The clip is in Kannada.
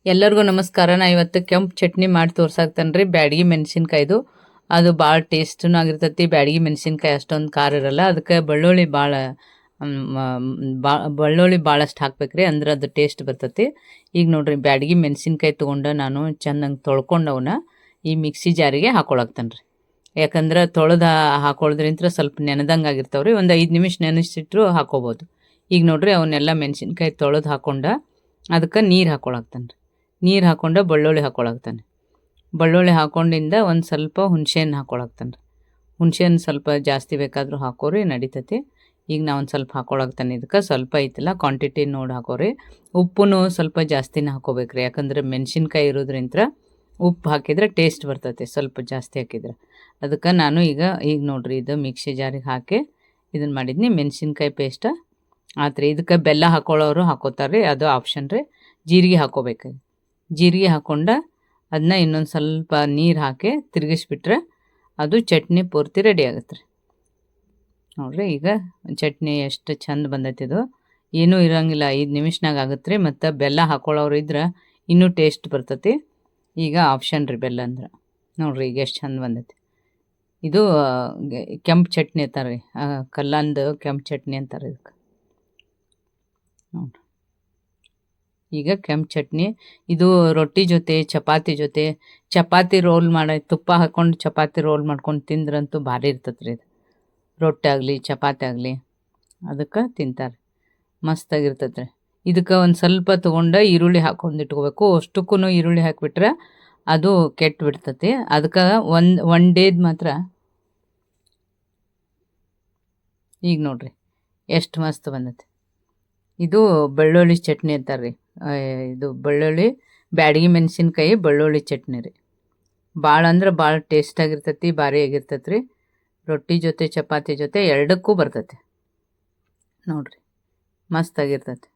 ಎಲ್ಲರಿಗೂ ನಮಸ್ಕಾರ. ನಾ ಇವತ್ತು ಕೆಂಪು ಚಟ್ನಿ ಮಾಡಿ ತೋರ್ಸಾಕ್ತೇನೆ ಬ್ಯಾಡಗಿ ಮೆಣಸಿನ್ಕಾಯ್ದು. ಅದು ಭಾಳ ಟೇಸ್ಟೂ ಆಗಿರ್ತೈತಿ. ಬ್ಯಾಡಗಿ ಮೆಣಸಿನ್ಕಾಯಿ ಅಷ್ಟೊಂದು ಖಾರ ಇರಲ್ಲ. ಅದಕ್ಕೆ ಬೆಳ್ಳುಳ್ಳಿ ಬೆಳ್ಳುಳ್ಳಿ ಭಾಳಷ್ಟು ಹಾಕ್ಬೇಕ್ರಿ, ಅಂದ್ರೆ ಅದು ಟೇಸ್ಟ್ ಬರ್ತೈತಿ. ಈಗ ನೋಡ್ರಿ ಬ್ಯಾಡಗಿ ಮೆಣಸಿನ್ಕಾಯಿ ತೊಗೊಂಡು ನಾನು ಚೆನ್ನಾಗಿ ತೊಳ್ಕೊಂಡವನ್ನ ಈ ಮಿಕ್ಸಿ ಜಾರಿಗೆ ಹಾಕೊಳಕ್ತೇನೆ ರೀ. ಯಾಕಂದ್ರೆ ತೊಳೆದು ಹಾಕೊಳ್ಳೋದ್ರಿಂದ ಸ್ವಲ್ಪ ನೆನೆದಂಗೆ ಆಗಿರ್ತಾವೆ ರೀ. ಒಂದು 5 ನಿಮಿಷ ನೆನೆಸಿಟ್ರು ಹಾಕೋಬೋದು. ಈಗ ನೋಡ್ರಿ ಅವನ್ನೆಲ್ಲ ಮೆಣಸಿನ್ಕಾಯಿ ತೊಳೆದು ಹಾಕ್ಕೊಂಡು ಅದಕ್ಕೆ ನೀರು ಹಾಕೊಳಕ್ತೇನೆ ರೀ. ನೀರು ಹಾಕ್ಕೊಂಡು ಬೆಳ್ಳುಳ್ಳಿ ಹಾಕೊಳಕ್ತಾನೆ. ಬೆಳ್ಳುಳ್ಳಿ ಹಾಕೊಂಡಿಂದ ಒಂದು ಸ್ವಲ್ಪ ಹುಣಸೆಹಣ್ಣು ಹಾಕೊಳಕ್ತಾನೆ ರೀ. ಹುಣಸೆಹಣ್ಣು ಸ್ವಲ್ಪ ಜಾಸ್ತಿ ಬೇಕಾದರೂ ಹಾಕೋರಿ, ನಡಿತೈತಿ. ಈಗ ನಾ ಒಂದು ಸ್ವಲ್ಪ ಹಾಕೊಳಕ್ತಾನೆ. ಇದಕ್ಕೆ ಸ್ವಲ್ಪ ಐತಿಲ್ಲ, ಕ್ವಾಂಟಿಟಿ ನೋಡಿ ಹಾಕೋರಿ. ಉಪ್ಪು ಸ್ವಲ್ಪ ಜಾಸ್ತಿನೇ ಹಾಕೋಬೇಕ್ರಿ, ಯಾಕಂದ್ರೆ ಮೆಣಸಿನ್ಕಾಯಿ ಇರೋದ್ರಿಂದ ಉಪ್ಪು ಹಾಕಿದ್ರೆ ಟೇಸ್ಟ್ ಬರ್ತೈತಿ ಸ್ವಲ್ಪ ಜಾಸ್ತಿ ಹಾಕಿದ್ರೆ. ಅದಕ್ಕೆ ನಾನು ಈಗ ನೋಡ್ರಿ ಇದು ಮಿಕ್ಸಿ ಜಾರಿಗೆ ಹಾಕಿ ಇದನ್ನು ಮಾಡಿದ್ನಿ. ಮೆಣಸಿನ್ಕಾಯಿ ಪೇಸ್ಟ್ ಆತ್ರಿ. ಇದಕ್ಕೆ ಬೆಲ್ಲ ಹಾಕೊಳ್ಳೋರು ಹಾಕೋತಾರೆ ರೀ, ಅದು ಆಪ್ಷನ್ ರೀ. ಜೀರಿಗೆ ಹಾಕೋಬೇಕು. ಜೀರಿಗೆ ಹಾಕ್ಕೊಂಡು ಅದನ್ನ ಇನ್ನೊಂದು ಸ್ವಲ್ಪ ನೀರು ಹಾಕಿ ತಿರುಗಿಸ್ಬಿಟ್ರೆ ಅದು ಚಟ್ನಿ ಪೂರ್ತಿ ರೆಡಿ ಆಗುತ್ತೆ ರೀ. ನೋಡಿರಿ ಈಗ ಚಟ್ನಿ ಎಷ್ಟು ಚಂದ ಬಂದೈತಿ. ಇದು ಏನೂ ಇರೋಂಗಿಲ್ಲ, 5 ನಿಮಿಷನಾಗ ಆಗುತ್ತೆ ರೀ. ಮತ್ತು ಬೆಲ್ಲ ಹಾಕೊಳ್ಳೋರು ಇದ್ರೆ ಇನ್ನೂ ಟೇಸ್ಟ್ ಬರ್ತೈತಿ. ಈಗ ಆಪ್ಷನ್ ರೀ ಬೆಲ್ಲ ಅಂದ್ರೆ. ನೋಡಿರಿ ಈಗ ಎಷ್ಟು ಚಂದ ಬಂದೈತಿ. ಇದು ಕೆಂಪು ಚಟ್ನಿ ಅಂತಾರೆ ರೀ, ಕಲ್ಲಂದು ಕೆಂಪು ಚಟ್ನಿ ಅಂತಾರೆ ಇದಕ್ಕೆ. ನೋಡಿರಿ ಈಗ ಕೆಂಪು ಚಟ್ನಿ ಇದು ರೊಟ್ಟಿ ಜೊತೆ, ಚಪಾತಿ ರೋಲ್ ಮಾಡಿ ತುಪ್ಪ ಹಾಕ್ಕೊಂಡು ಚಪಾತಿ ರೋಲ್ ಮಾಡ್ಕೊಂಡು ತಿಂದ್ರಂತೂ ಭಾರಿ ಇರ್ತೈತೆ ರೀ ಇದು. ರೊಟ್ಟಿ ಆಗಲಿ ಚಪಾತಿ ಆಗಲಿ ಅದಕ್ಕೆ ತಿಂತಾರೆ, ಮಸ್ತಾಗಿರ್ತೈತೆ ರೀ. ಇದಕ್ಕೆ ಒಂದು ಸ್ವಲ್ಪ ತೊಗೊಂಡು ಈರುಳ್ಳಿ ಹಾಕೊಂಡು ಇಟ್ಕೋಬೇಕು. ಅಷ್ಟಕ್ಕೂ ಈರುಳ್ಳಿ ಹಾಕಿಬಿಟ್ರೆ ಅದು ಕೆಟ್ಟು ಬಿಡ್ತೈತಿ. ಅದಕ್ಕೆ ಒನ್ ಡೇದು ಮಾತ್ರ. ಈಗ ನೋಡಿರಿ ಎಷ್ಟು ಮಸ್ತ್ ಬಂದೈತಿ. ಇದು ಬೆಳ್ಳುಳ್ಳಿ ಚಟ್ನಿ ಅಂತಾರೆ ರೀ. ಇದು ಬೆಳ್ಳುಳ್ಳಿ ಬ್ಯಾಡಗಿ ಮೆಣಸಿನ್ಕಾಯಿ ಬೆಳ್ಳುಳ್ಳಿ ಚಟ್ನಿ ರೀ. ಭಾಳ ಅಂದ್ರೆ ಭಾಳ ಟೇಸ್ಟಾಗಿರ್ತೈತಿ, ಭಾರಿ ಆಗಿರ್ತೈತಿ ರೀ. ರೊಟ್ಟಿ ಜೊತೆ ಚಪಾತಿ ಜೊತೆ ಎರಡಕ್ಕೂ ಬರ್ತೈತಿ. ನೋಡಿರಿ ಮಸ್ತಾಗಿರ್ತೈತಿ.